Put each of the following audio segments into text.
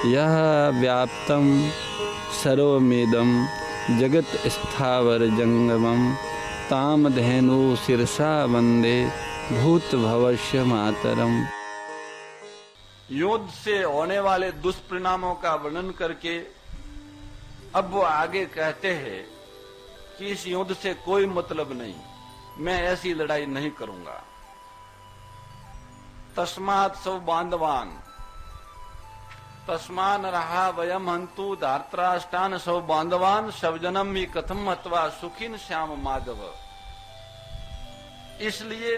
यह व्याप्तं सर्वमिदं जगत् स्थावर जंगमं तामधेनु शिरसा वंदे भूत भवस्य मातरम। युद्ध से होने वाले दुष्परिणामों का वर्णन करके अब वो आगे कहते हैं कि इस युद्ध से कोई मतलब नहीं, मैं ऐसी लड़ाई नहीं करूंगा। तस्मात् सौ बांधवान तस्मान रहा वयम हंतु धार्तराष्ट्रान सौ बांधवान शवजनम ही कथम हत्वा सुखिन श्याम माधव। इसलिए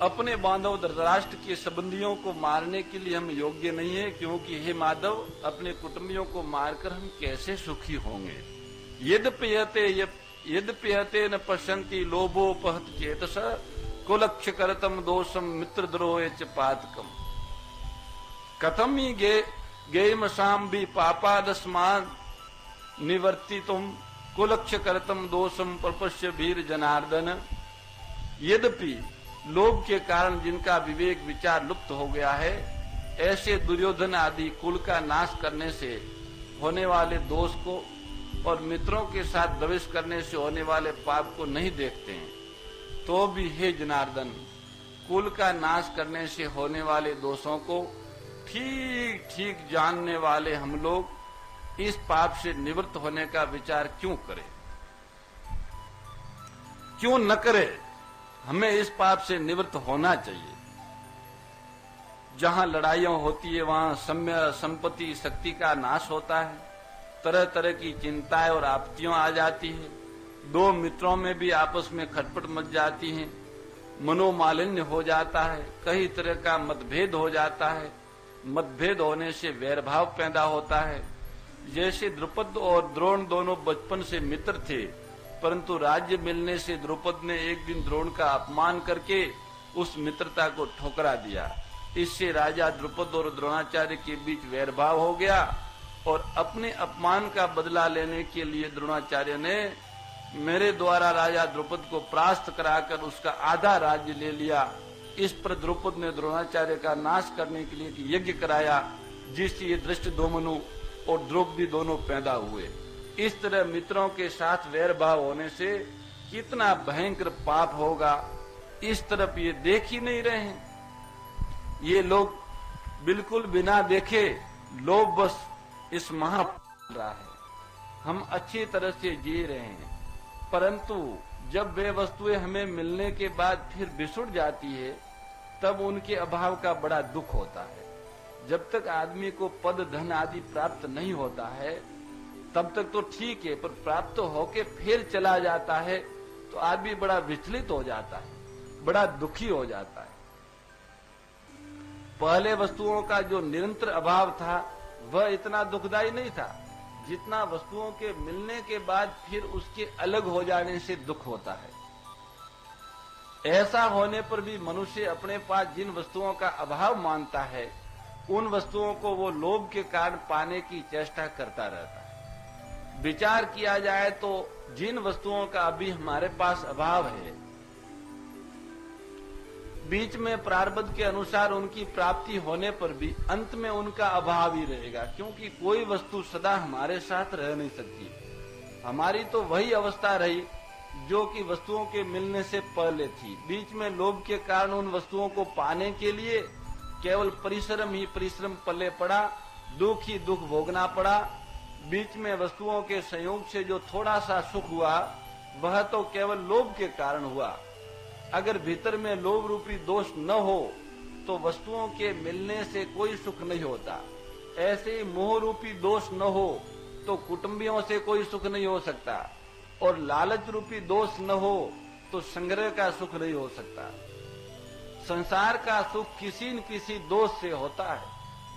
अपने बांधव धृतराष्ट्र के संबंधियों को मारने के लिए हम योग्य नहीं है, क्योंकि हे माधव अपने कुटुंबियों को मारकर हम कैसे सुखी होंगे। यद्यपि न पश्यन्ति लोभोपहत चेतस कुलक्ष्य करतम दोषम मित्र द्रोहे च पातकम। कथम ही गेयमसाम भी पापादस्मान निवर्तितुम कुलक्ष्य करतम दोषम प्रपश्य वीर जनार्दन। यद्यपि लोभ के कारण जिनका विवेक विचार लुप्त हो गया है, ऐसे दुर्योधन आदि कुल का नाश करने से होने वाले दोष को और मित्रों के साथ द्वेष करने से होने वाले पाप को नहीं देखते हैं, तो भी हे जनार्दन कुल का नाश करने से होने वाले दोषों को ठीक ठीक जानने वाले हम लोग इस पाप से निवृत्त होने का विचार क्यों करें, क्यों न करें। हमें इस पाप से निवृत्त होना चाहिए। जहां लड़ाइयां होती है वहां संपत्ति शक्ति का नाश होता है, तरह तरह की चिंताएं और आपत्तियां आ जाती है, दो मित्रों में भी आपस में खटपट मच जाती है, मनोमालिन्य हो जाता है, कई तरह का मतभेद हो जाता है। मतभेद होने से वैरभाव पैदा होता है। जैसे द्रुपद और द्रोण दोनों बचपन से मित्र थे, परंतु राज्य मिलने से द्रुपद ने एक दिन द्रोण का अपमान करके उस मित्रता को ठुकरा दिया। इससे राजा द्रुपद और द्रोणाचार्य के बीच वैरभाव हो गया और अपने अपमान का बदला लेने के लिए द्रोणाचार्य ने मेरे द्वारा राजा द्रुपद को परास्त कराकर उसका आधा राज्य ले लिया। इस पर द्रुपद ने द्रोणाचार्य का नाश करने के लिए एक यज्ञ कराया, जिससे ये धृष्टद्युम्न और द्रौपदी दोनों पैदा हुए। इस तरह मित्रों के साथ वैरभाव होने से कितना भयंकर पाप होगा, इस तरफ ये देख ही नहीं रहे हैं। ये लोग बिल्कुल बिना देखे लोभ बस इस महा रहा है। हम अच्छी तरह से जी रहे हैं, परंतु जब वे वस्तुएं हमें मिलने के बाद फिर बिछुड़ जाती है, तब उनके अभाव का बड़ा दुख होता है। जब तक आदमी को पद धन आदि प्राप्त नहीं होता है तब तक तो ठीक है, पर प्राप्त होके फिर चला जाता है तो आदमी बड़ा विचलित हो जाता है, बड़ा दुखी हो जाता है। पहले वस्तुओं का जो निरंतर अभाव था वह इतना दुखदायी नहीं था, जितना वस्तुओं के मिलने के बाद फिर उसके अलग हो जाने से दुख होता है। ऐसा होने पर भी मनुष्य अपने पास जिन वस्तुओं का अभाव मानता है, उन वस्तुओं को वो लोभ के कारण पाने की चेष्टा करता रहता है। विचार किया जाए तो जिन वस्तुओं का अभी हमारे पास अभाव है, बीच में प्रारब्ध के अनुसार उनकी प्राप्ति होने पर भी अंत में उनका अभाव ही रहेगा, क्योंकि कोई वस्तु सदा हमारे साथ रह नहीं सकती। हमारी तो वही अवस्था रही जो कि वस्तुओं के मिलने से पहले थी। बीच में लोभ के कारण उन वस्तुओं को पाने के लिए केवल परिश्रम ही परिश्रम पल्ले पड़ा, दुख ही दुख भोगना पड़ा। बीच में वस्तुओं के संयोग से जो थोड़ा सा सुख हुआ वह तो केवल लोभ के कारण हुआ। अगर भीतर में लोभ रूपी दोष न हो तो वस्तुओं के मिलने से कोई सुख नहीं होता। ऐसे ही मोह रूपी दोष न हो तो कुटुंबियों से कोई सुख नहीं हो सकता, और लालच रूपी दोष न हो तो संग्रह का सुख नहीं हो सकता। संसार का सुख किसी न किसी दोष से होता है।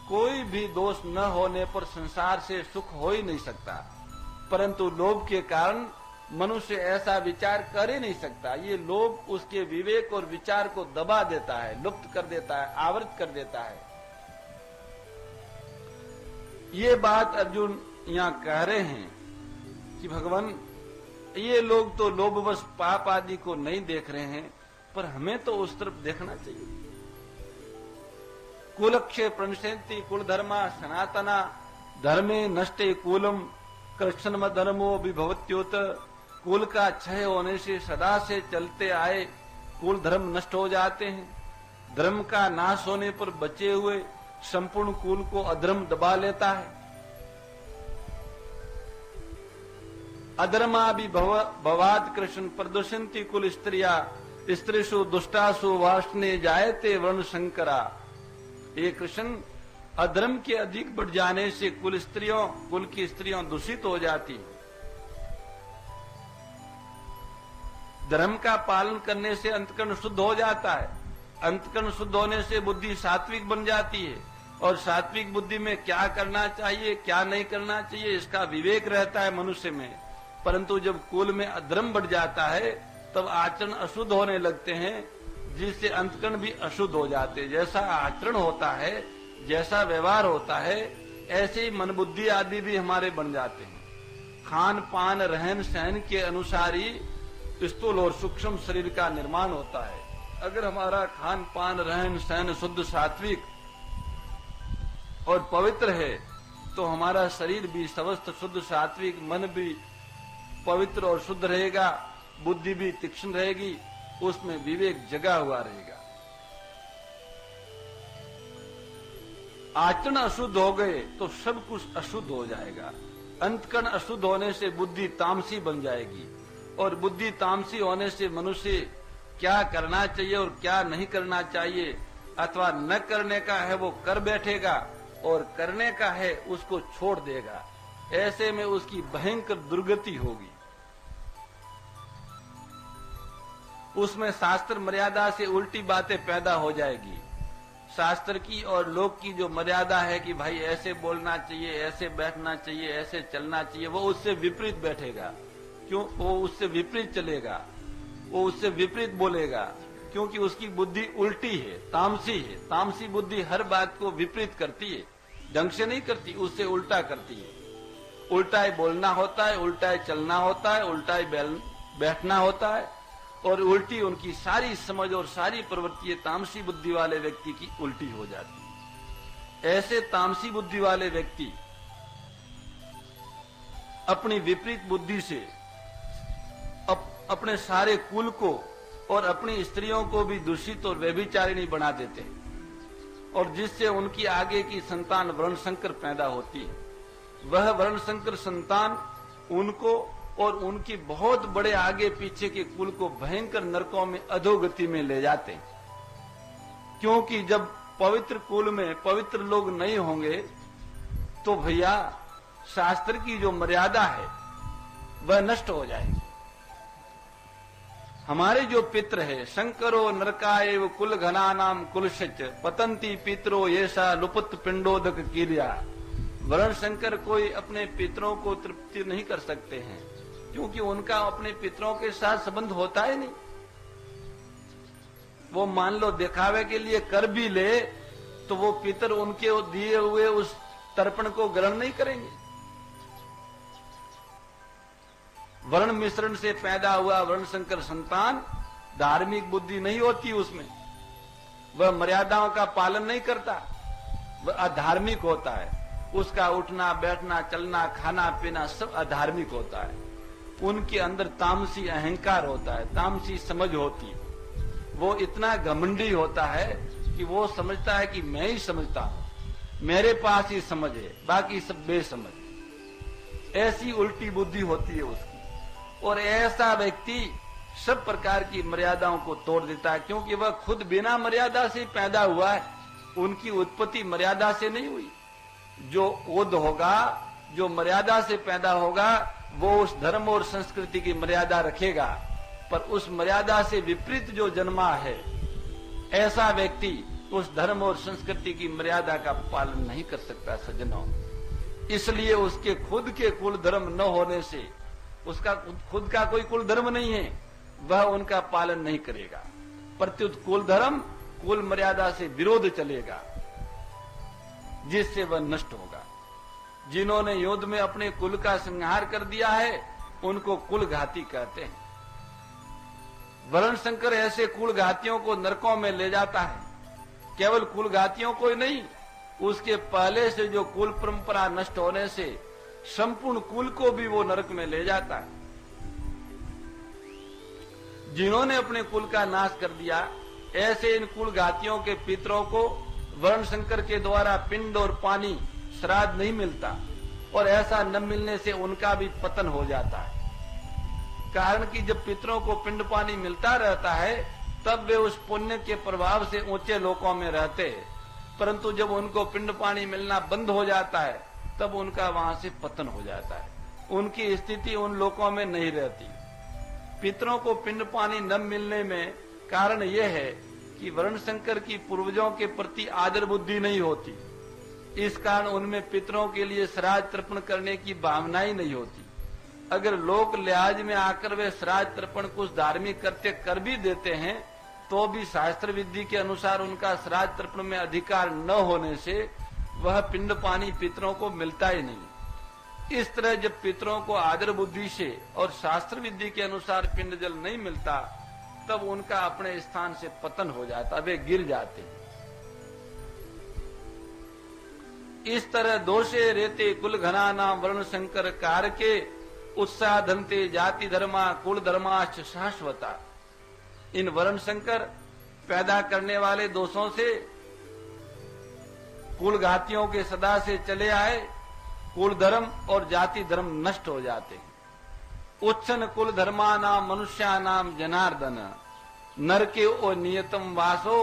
कोई भी दोष न होने पर संसार से सुख हो ही नहीं सकता, परंतु लोभ के कारण मनुष्य ऐसा विचार कर ही नहीं सकता। ये लोभ उसके विवेक और विचार को दबा देता है, लुप्त कर देता है, आवृत कर देता है। ये बात अर्जुन यहाँ कह रहे हैं कि भगवान ये लोग तो लोभवश पाप आदि को नहीं देख रहे हैं, पर हमें तो उस तरफ देखना चाहिए। कुलक्षय प्रणशंति कुल धर्मा सनातना धर्मे नष्टे कुलम कृष्ण धर्मो विभवत्योत। कुल का क्षय होने से सदा से चलते आए कुल धर्म नष्ट हो जाते हैं। धर्म का नाश होने पर बचे हुए संपूर्ण कुल को अधर्म दबा लेता है। अधर्मा भी भवाद कृष्ण प्रदुषंति कुल स्त्रिया स्त्रीषु दुष्टासु वाष्णे जायते वर्ण शंकरा। ये कृष्ण अधर्म के अधिक बढ़ जाने से कुल की स्त्रियों दूषित हो जाती। धर्म का पालन करने से अंतकरण शुद्ध हो जाता है। अंतकरण शुद्ध होने से बुद्धि सात्विक बन जाती है और सात्विक बुद्धि में क्या करना चाहिए क्या नहीं करना चाहिए इसका विवेक रहता है मनुष्य में। परंतु जब कुल में अधर्म बढ़ जाता है तब आचरण अशुद्ध होने लगते हैं, जिससे अंतकरण भी अशुद्ध हो जाते हैं। जैसा आचरण होता है, जैसा व्यवहार होता है, ऐसे ही मन बुद्धि आदि भी हमारे बन जाते हैं। खान पान रहन सहन के अनुसार ही स्थूल और सूक्ष्म शरीर का निर्माण होता है। अगर हमारा खान पान रहन सहन शुद्ध सात्विक और पवित्र है तो हमारा शरीर भी समस्त शुद्ध सात्विक, मन भी पवित्र और शुद्ध रहेगा, बुद्धि भी तीक्ष्ण रहेगी, उसमें विवेक जगा हुआ रहेगा। आचरण अशुद्ध हो गए तो सब कुछ अशुद्ध हो जाएगा। अंतकरण अशुद्ध होने से बुद्धि तामसी बन जाएगी और बुद्धि तामसी होने से मनुष्य क्या करना चाहिए और क्या नहीं करना चाहिए अथवा न करने का है वो कर बैठेगा और करने का है उसको छोड़ देगा। ऐसे में उसकी भयंकर दुर्गति होगी। उसमें शास्त्र मर्यादा से उल्टी बातें पैदा हो जाएगी। शास्त्र की और लोक की जो मर्यादा है कि भाई ऐसे बोलना चाहिए, ऐसे बैठना चाहिए, ऐसे चलना चाहिए, वो उससे विपरीत बैठेगा। क्यों? वो उससे विपरीत चलेगा, वो उससे विपरीत बोलेगा, क्योंकि उसकी बुद्धि उल्टी है, तामसी है। तामसी बुद्धि हर बात को विपरीत करती है, ढंग से नहीं करती, उससे उल्टा करती है। उल्टा ही बोलना होता है, उल्टा ही चलना होता है, उल्टा ही बैठना होता है और उल्टी उनकी सारी समझ और सारी प्रवृत्ति तामसी बुद्धि वाले व्यक्ति की उल्टी हो जाती है। ऐसे तामसी बुद्धि वाले व्यक्ति अपनी विपरीत बुद्धि से अपने सारे कुल को और अपनी स्त्रियों को भी दूषित और व्यभिचारिणी बना देते हैं और जिससे उनकी आगे की संतान वर्णशंकर पैदा होती है। वह वर्णशंकर संतान उनको और उनकी बहुत बड़े आगे पीछे के कुल को भयंकर नरकों में अधोगति में ले जाते हैं। क्योंकि जब पवित्र कुल में पवित्र लोग नहीं होंगे तो भैया शास्त्र की जो मर्यादा है वह नष्ट हो जाएगी। हमारे जो पितृ है शंकरो नरकाएव कुल घना नाम कुलशच पतंती पितरो येषा लुपुत पिंडोदक क्रिया। वर्ण शंकर कोई अपने पितरों को तृप्ति नहीं कर सकते हैं क्योंकि उनका अपने पितरों के साथ संबंध होता ही नहीं। वो मान लो दिखावे के लिए कर भी ले तो वो पितर उनके दिए हुए उस तर्पण को ग्रहण नहीं करेंगे। वर्ण मिश्रण से पैदा हुआ वर्णशंकर संतान धार्मिक बुद्धि नहीं होती उसमें, वह मर्यादाओं का पालन नहीं करता, वह अधार्मिक होता है। उसका उठना बैठना चलना खाना पीना सब अधार्मिक होता है। उनके अंदर तामसी अहंकार होता है, तामसी समझ होती है। वो इतना घमंडी होता है कि वो समझता है कि मैं ही समझता हूं, मेरे पास ही समझ है, बाकी सब बेसमझ। ऐसी उल्टी बुद्धि होती है उसकी और ऐसा व्यक्ति सब प्रकार की मर्यादाओं को तोड़ देता है क्योंकि वह खुद बिना मर्यादा से पैदा हुआ है। उनकी उत्पत्ति मर्यादा से नहीं हुई। जो ओद होगा, जो मर्यादा से पैदा होगा, वो उस धर्म और संस्कृति की मर्यादा रखेगा, पर उस मर्यादा से विपरीत जो जन्मा है ऐसा व्यक्ति उस धर्म और संस्कृति की मर्यादा का पालन नहीं कर सकता सज्जनों। इसलिए उसके खुद के कुल धर्म न होने से, उसका खुद का कोई कुल धर्म नहीं है, वह उनका पालन नहीं करेगा। प्रत्युत कुल धर्म कुल मर्यादा से विरोध चलेगा जिससे वह नष्ट होगा। जिन्होंने युद्ध में अपने कुल का संहार कर दिया है उनको कुल घाती कहते हैं। वर्ण शंकर ऐसे कुल घातियों को नरकों में ले जाता है केवल कुल घातियों को ही नहीं, उसके पहले से जो कुल परंपरा नष्ट होने से संपूर्ण कुल को भी वो नरक में ले जाता है। जिन्होंने अपने कुल का नाश कर दिया, ऐसे इन कुल घातियों के पितरों को वर्ण शंकर के द्वारा पिंड और पानी श्राद्ध नहीं मिलता, और ऐसा न मिलने से उनका भी पतन हो जाता है। कारण कि जब पितरों को पिंड पानी मिलता रहता है तब वे उस पुण्य के प्रभाव से ऊंचे लोकों में रहते हैं, परंतु जब उनको पिंड पानी मिलना बंद हो जाता है तब उनका वहां से पतन हो जाता है, उनकी स्थिति उन लोकों में नहीं रहती। पितरों को पिंड पानी न मिलने में कारण यह है कि वर्ण शंकर की पूर्वजों के प्रति आदर बुद्धि नहीं होती, इस कारण उनमें पितरों के लिए श्राद्ध तर्पण करने की भावना ही नहीं होती। अगर लोक लिहाज में आकर वे श्राद्ध तर्पण कुछ धार्मिक कृत्य कर भी देते हैं तो भी शास्त्र विधि के अनुसार उनका श्राद्ध तर्पण में अधिकार न होने से वह पिंड पानी पितरों को मिलता ही नहीं। इस तरह जब पितरों को आदर बुद्धि से और शास्त्र विधि के अनुसार पिंड जल नहीं मिलता तब उनका अपने स्थान से पतन हो जाता, वे गिर जाते हैं। इस तरह दोषे रेते कुल घना नाम वर्ण शंकर कार के उत्साह धनते जाति धर्मा कुल धर्माश्च शाश्वता। इन वर्ण शंकर पैदा करने वाले दोषों से कुल घातियों के सदा से चले आए कुल धर्म और जाति धर्म नष्ट हो जाते हैं। उच्छन कुल धर्मा नाम मनुष्या नाम जनार्दन नरके ओ नियतम वासो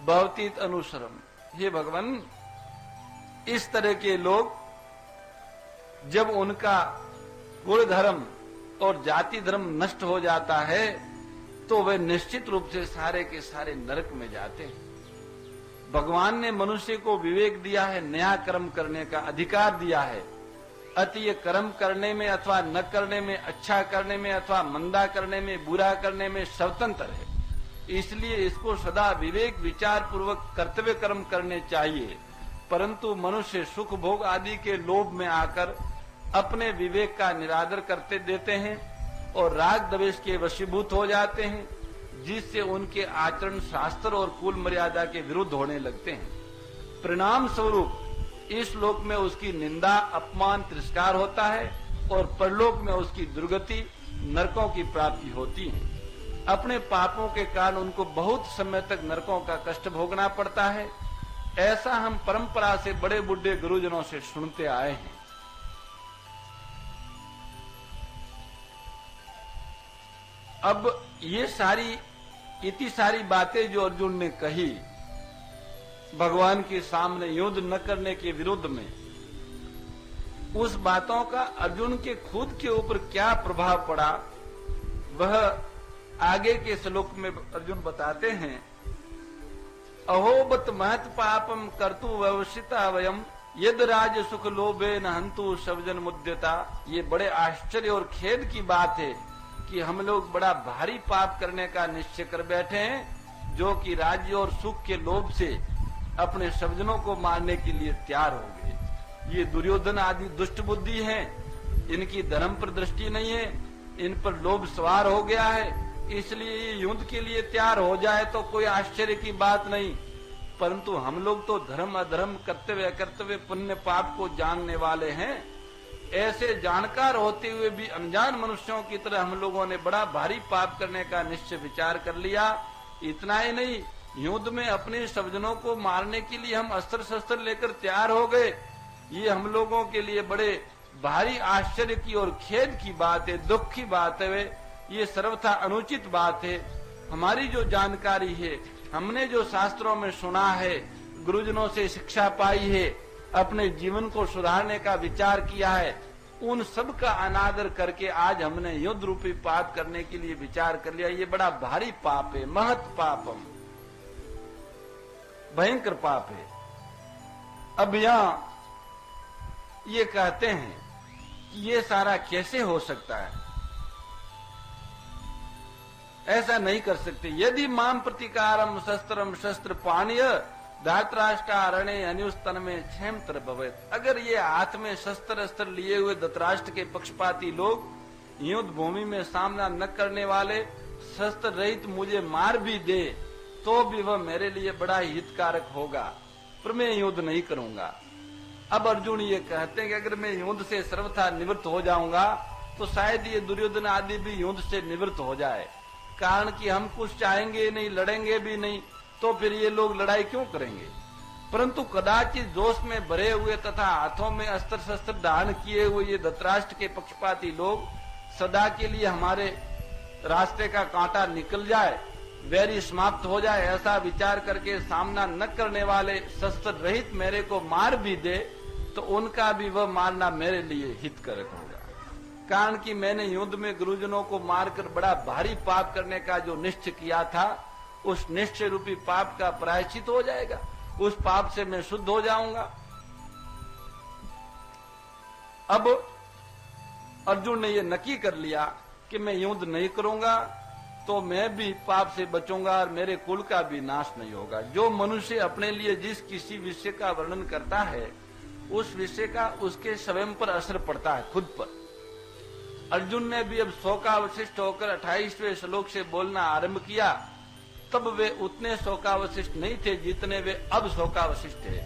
भवतीत अनुसरम। हे भगवान, इस तरह के लोग जब उनका कुल धर्म और जाति धर्म नष्ट हो जाता है तो वे निश्चित रूप से सारे के सारे नरक में जाते हैं। भगवान ने मनुष्य को विवेक दिया है, नया कर्म करने का अधिकार दिया है। अति ये कर्म करने में अथवा न करने में, अच्छा करने में अथवा मंदा करने में, बुरा करने में स्वतंत्र है। इसलिए इसको सदा विवेक विचार पूर्वक कर्तव्य कर्म करने चाहिए, परंतु मनुष्य सुख भोग आदि के लोभ में आकर अपने विवेक का निरादर करते देते हैं और राग द्वेष के वशीभूत हो जाते हैं, जिससे उनके आचरण शास्त्र और कुल मर्यादा के विरुद्ध होने लगते हैं। परिणाम स्वरूप इस लोक में उसकी निंदा, अपमान, तिरस्कार होता है और परलोक में उसकी दुर्गति, नरकों की प्राप्ति होती है। अपने पापों के कारण उनको बहुत समय तक नरकों का कष्ट भोगना पड़ता है। ऐसा हम परंपरा से बड़े बुढ़े गुरुजनों से सुनते आए हैं। अब ये इतनी सारी बातें जो अर्जुन ने कही भगवान के सामने युद्ध न करने के विरुद्ध में, उस बातों का अर्जुन के खुद के ऊपर क्या प्रभाव पड़ा वह आगे के श्लोक में अर्जुन बताते हैं। अहोबत महत पापम कर्तु व्यवसिता वयम यद राज सुख लोभे न हंतु सबजन मुद्यता। ये बड़े आश्चर्य और खेद की बात है कि हम लोग बड़ा भारी पाप करने का निश्चय कर बैठे हैं, जो कि राज्य और सुख के लोभ से अपने सज्जनों को मारने के लिए तैयार हो गए। ये दुर्योधन आदि दुष्ट बुद्धि हैं, इनकी धर्म पर दृष्टि नहीं है, इन पर लोभ सवार हो गया है, इसलिए ये युद्ध के लिए तैयार हो जाए तो कोई आश्चर्य की बात नहीं। परंतु हम लोग तो धर्म अधर्म, कर्तव्य अकर्तव्य, पुण्य पाप को जानने वाले हैं। ऐसे जानकार होते हुए भी अनजान मनुष्यों की तरह हम लोगों ने बड़ा भारी पाप करने का निश्चय विचार कर लिया। इतना ही नहीं, युद्ध में अपने सज्जनों को मारने के लिए हम अस्त्र शस्त्र लेकर तैयार हो गए। ये हम लोगों के लिए बड़े भारी आश्चर्य की और खेद की बात है, दुख की बात है। ये सर्वथा अनुचित बात है। हमारी जो जानकारी है, हमने जो शास्त्रों में सुना है, गुरुजनों से शिक्षा पाई है, अपने जीवन को सुधारने का विचार किया है, उन सब का अनादर करके आज हमने युद्ध रूपी पाप करने के लिए विचार कर लिया। ये बड़ा भारी पाप है, महत पापम, भयंकर पाप है। अब यहां ये कहते हैं कि ये सारा कैसे हो सकता है, ऐसा नहीं कर सकते। यदि माम प्रतिकारम शस्त्रम शस्त्र पाणीय धातराष्ट्रणे अनुस्तन में क्षेमतर भवेत। अगर ये हाथ में शस्त्र अस्त्र लिए हुए धृतराष्ट्र के पक्षपाती लोग युद्ध भूमि में सामना न करने वाले शस्त्र रहित मुझे मार भी दे तो भी वह मेरे लिए बड़ा हितकारक होगा, पर मैं युद्ध नहीं करूंगा। अब अर्जुन ये कहते हैं कि अगर मैं युद्ध से सर्वथा निवृत्त हो जाऊंगा तो शायद ये दुर्योधन आदि भी युद्ध से निवृत्त हो जाए, कारण कि हम कुछ चाहेंगे नहीं, लड़ेंगे भी नहीं, तो फिर ये लोग लड़ाई क्यों करेंगे। परंतु कदाचित जोश में भरे हुए तथा हाथों में अस्त्र शस्त्र धारण किए हुए ये धृतराष्ट्र के पक्षपाती लोग सदा के लिए हमारे रास्ते का कांटा निकल जाए, वैरी समाप्त हो जाए, ऐसा विचार करके सामना न करने वाले शस्त्र रहित मेरे को मार भी दे तो उनका भी वह मारना मेरे लिए हितकारक होगा, कारण कि मैंने युद्ध में गुरुजनों को मारकर बड़ा भारी पाप करने का जो निश्चय किया था, उस निश्चय रूपी पाप का प्रायश्चित हो जाएगा, उस पाप से मैं शुद्ध हो जाऊंगा। अब अर्जुन ने यह नक्की कर लिया कि मैं युद्ध नहीं करूंगा तो मैं भी पाप से बचूंगा और मेरे कुल का भी नाश नहीं होगा। जो मनुष्य अपने लिए जिस किसी विषय का वर्णन करता है उस विषय का उसके स्वयं पर असर पड़ता है, खुद पर। अर्जुन ने भी अब शोकावशिष्ट होकर 28वें श्लोक से बोलना आरंभ किया, तब वे उतने शोकावशिष्ट नहीं थे जितने वे अब शोकावशिष्ट थे।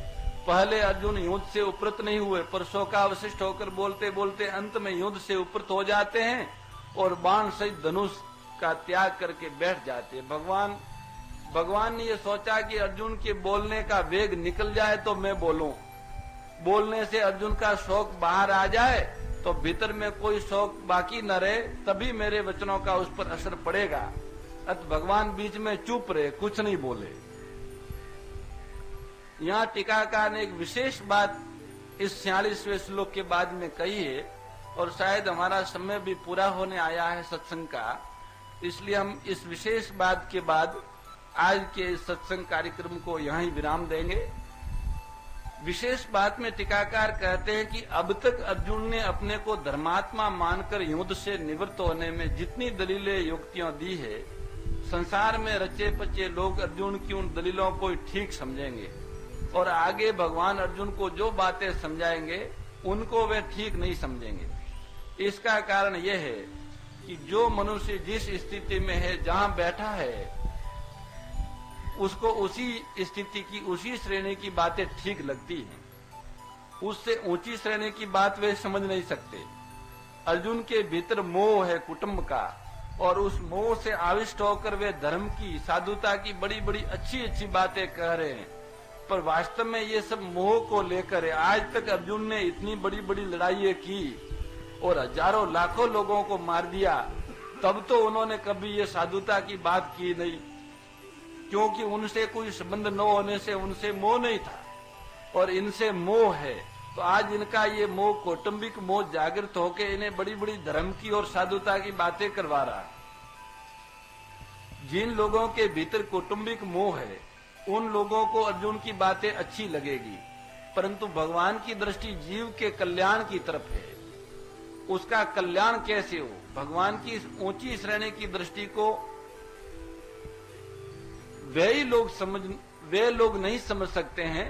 पहले अर्जुन युद्ध से उपरत नहीं हुए, पर शोकावशिष्ट होकर बोलते बोलते अंत में युद्ध से उपरत हो जाते हैं और बाण सहित धनुष का त्याग करके बैठ जाते हैं। भगवान ने ये सोचा कि अर्जुन के बोलने का वेग निकल जाए तो मैं बोलूं, बोलने से अर्जुन का शोक बाहर आ जाए तो भीतर में कोई शोक बाकी न रहे, तभी मेरे वचनों का उस पर असर पड़ेगा। अत भगवान बीच में चुप रहे, कुछ नहीं बोले। यहाँ टीकाकार ने एक विशेष बात इस 46वें श्लोक के बाद में कही है, और शायद हमारा समय भी पूरा होने आया है सत्संग का, इसलिए हम इस विशेष बात के बाद आज के इस सत्संग कार्यक्रम को यहाँ ही विराम देंगे। विशेष बात में टीकाकार कहते हैं कि अब तक अर्जुन ने अपने को धर्मात्मा मानकर युद्ध से निवृत्त होने में जितनी दलीलें युक्तियां दी है, संसार में रचे पचे लोग अर्जुन की उन दलीलों को ठीक समझेंगे और आगे भगवान अर्जुन को जो बातें समझाएंगे उनको वे ठीक नहीं समझेंगे। इसका कारण यह है कि जो मनुष्य जिस स्थिति में है, जहां बैठा है, उसको उसी स्थिति की, उसी श्रेणी की बातें ठीक लगती हैं। उससे ऊंची श्रेणी की बात वे समझ नहीं सकते। अर्जुन के भीतर मोह है कुटुंब का, और उस मोह से आविष्ट होकर वे धर्म की, साधुता की बड़ी बड़ी अच्छी अच्छी बातें कह रहे हैं, पर वास्तव में ये सब मोह को लेकर है। आज तक अर्जुन ने इतनी बड़ी बड़ी लड़ाइयां की और हजारों लाखों लोगों को मार दिया, तब तो उन्होंने कभी ये साधुता की बात की नहीं, क्योंकि उनसे कोई संबंध न होने से उनसे मोह नहीं था, और इनसे मोह है। तो आज इनका ये मोह, कौटुंबिक मोह जागृत होकर इन्हें बड़ी बड़ी धर्म की और साधुता की बातें करवा रहा है। जिन लोगों के भीतर कौटुंबिक मोह है उन लोगों को अर्जुन की बातें अच्छी लगेगी, परंतु भगवान की दृष्टि जीव के कल्याण की तरफ है। उसका कल्याण कैसे हो, भगवान की इस ऊंची श्रेणी की दृष्टि को वे लोग नहीं समझ सकते हैं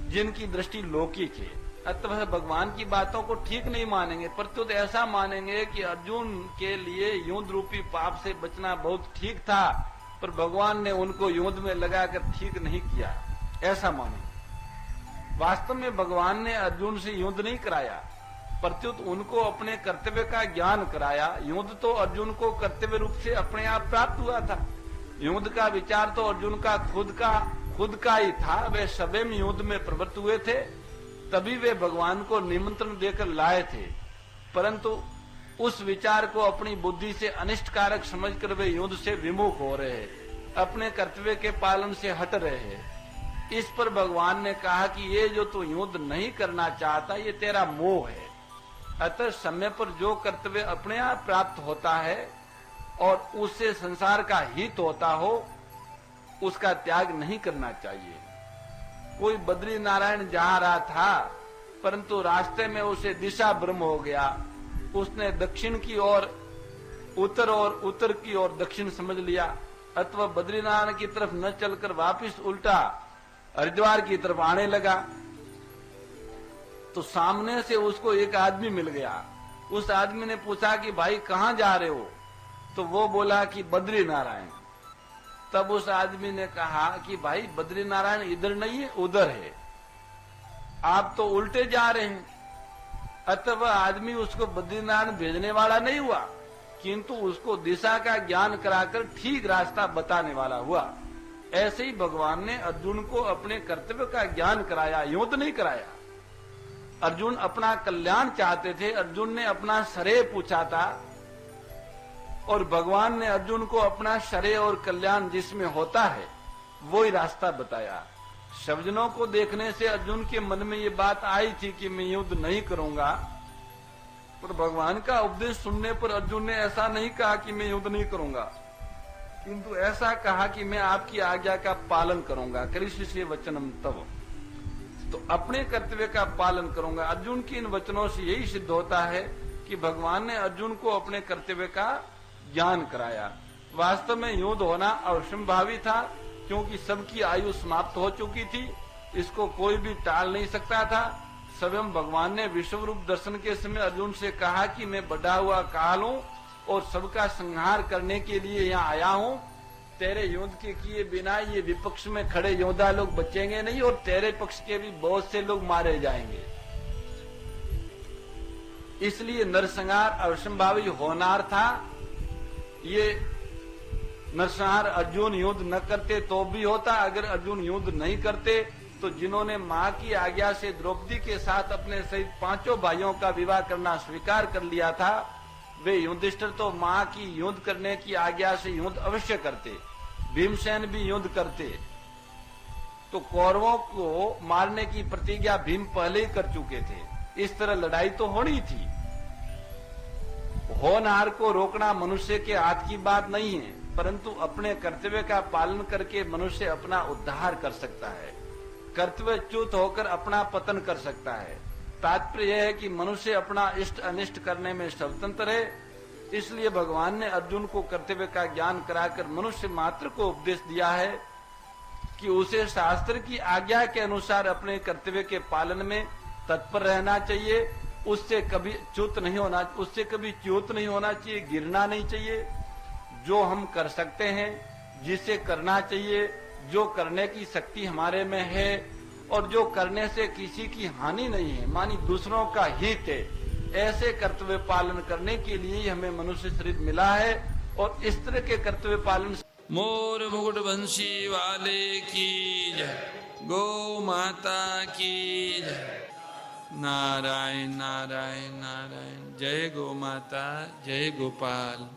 जिनकी दृष्टि लौकिक है। अतः भगवान की बातों को ठीक नहीं मानेंगे, प्रत्युत ऐसा मानेंगे कि अर्जुन के लिए युद्ध रूपी पाप से बचना बहुत ठीक था, पर भगवान ने उनको युद्ध में लगाकर ठीक नहीं किया, ऐसा मानेंगे। वास्तव में भगवान ने अर्जुन से युद्ध नहीं कराया, प्रत्युत उनको अपने कर्तव्य का ज्ञान कराया। युद्ध तो अर्जुन को कर्तव्य रूप से अपने आप प्राप्त हुआ था। युद्ध का विचार तो अर्जुन का खुद का ही था। वे स्वयं युद्ध में प्रवृत्त हुए थे, तभी वे भगवान को निमंत्रण देकर लाए थे, परंतु उस विचार को अपनी बुद्धि से अनिष्टकारक समझकर वे युद्ध से विमुख हो रहे हैं, अपने कर्तव्य के पालन से हट रहे हैं। इस पर भगवान ने कहा कि ये जो तू युद्ध नहीं करना चाहता, ये तेरा मोह है। अतः समय पर जो कर्तव्य अपने आप प्राप्त होता है और उससे संसार का हित होता हो, उसका त्याग नहीं करना चाहिए। कोई बद्री नारायण जा रहा था, परंतु रास्ते में उसे दिशा भ्रम हो गया। उसने दक्षिण की ओर उत्तर की ओर दक्षिण समझ लिया, अथवा बद्रीनारायण की तरफ न चलकर वापस उल्टा हरिद्वार की तरफ आने लगा। तो सामने से उसको एक आदमी मिल गया। उस आदमी ने पूछा कि भाई कहाँ जा रहे हो? तो वो बोला कि बद्री नारायण। तब उस आदमी ने कहा कि भाई बद्री नारायण इधर नहीं है, उधर है, आप तो उल्टे जा रहे हैं। अतः वह आदमी उसको बद्रीनारायण भेजने वाला नहीं हुआ, किंतु उसको दिशा का ज्ञान कराकर ठीक रास्ता बताने वाला हुआ। ऐसे ही भगवान ने अर्जुन को अपने कर्तव्य का ज्ञान कराया, यूं तो नहीं कराया। अर्जुन अपना कल्याण चाहते थे, अर्जुन ने अपना श्रेय पूछा था, और भगवान ने अर्जुन को अपना श्रेय और कल्याण जिसमें होता है वो ही रास्ता बताया। शब्दों को देखने से अर्जुन के मन में ये बात आई थी कि मैं युद्ध नहीं करूंगा, पर भगवान का उपदेश सुनने पर अर्जुन ने ऐसा नहीं कहा कि मैं युद्ध नहीं करूंगा, किंतु ऐसा कहा कि मैं आपकी आज्ञा का पालन करूंगा। करिष्ये वचनम तव, तो अपने कर्तव्य का पालन करूंगा। अर्जुन की इन वचनों से यही सिद्ध होता है कि भगवान ने अर्जुन को अपने कर्तव्य का ज्ञान कराया। वास्तव में युद्ध होना असंभावी था, क्योंकि सबकी आयु समाप्त हो चुकी थी, इसको कोई भी टाल नहीं सकता था। स्वयं भगवान ने विश्व रूप दर्शन के समय अर्जुन से कहा कि मैं बढ़ा हुआ काल हूं और सबका संहार करने के लिए यहाँ आया हूं। तेरे युद्ध के किए बिना ये विपक्ष में खड़े योद्धा लोग बचेंगे नहीं, और तेरे पक्ष के भी बहुत से लोग मारे जाएंगे। इसलिए नरसंहार असंभावी होनार था। ये नरसंहार अर्जुन युद्ध न करते तो भी होता। अगर अर्जुन युद्ध नहीं करते तो जिन्होंने मां की आज्ञा से द्रौपदी के साथ अपने सहित 5 भाइयों का विवाह करना स्वीकार कर लिया था, वे युधिष्ठिर तो मां की युद्ध करने की आज्ञा से युद्ध अवश्य करते, भीमसेन भी युद्ध करते। तो कौरवों को मारने की प्रतिज्ञा भीम पहले ही कर चुके थे। इस तरह लड़ाई तो होनी थी। होनहार को रोकना मनुष्य के हाथ की बात नहीं है, परंतु अपने कर्तव्य का पालन करके मनुष्य अपना उद्धार कर सकता है। कर्तव्यच्युत होकर अपना पतन कर सकता है। तात्पर्य यह है कि मनुष्य अपना इष्ट अनिष्ट करने में स्वतंत्र है। इसलिए भगवान ने अर्जुन को कर्तव्य का ज्ञान कराकर मनुष्य मात्र को उपदेश दिया है कि उसे शास्त्र की आज्ञा के अनुसार अपने कर्तव्य के पालन में तत्पर रहना चाहिए। उससे कभी च्युत नहीं होना चाहिए, गिरना नहीं चाहिए। जो हम कर सकते हैं, जिसे करना चाहिए, जो करने की शक्ति हमारे में है और जो करने से किसी की हानि नहीं है, मानी दूसरों का हित है, ऐसे कर्तव्य पालन करने के लिए ही हमें मनुष्य शरीर मिला है। और इस तरह के कर्तव्य पालन मोर मुकुट बंशी वाले की जय, गौ माता की जय। नारायण नारायण नारायण, जय गौ माता, जय गोपाल।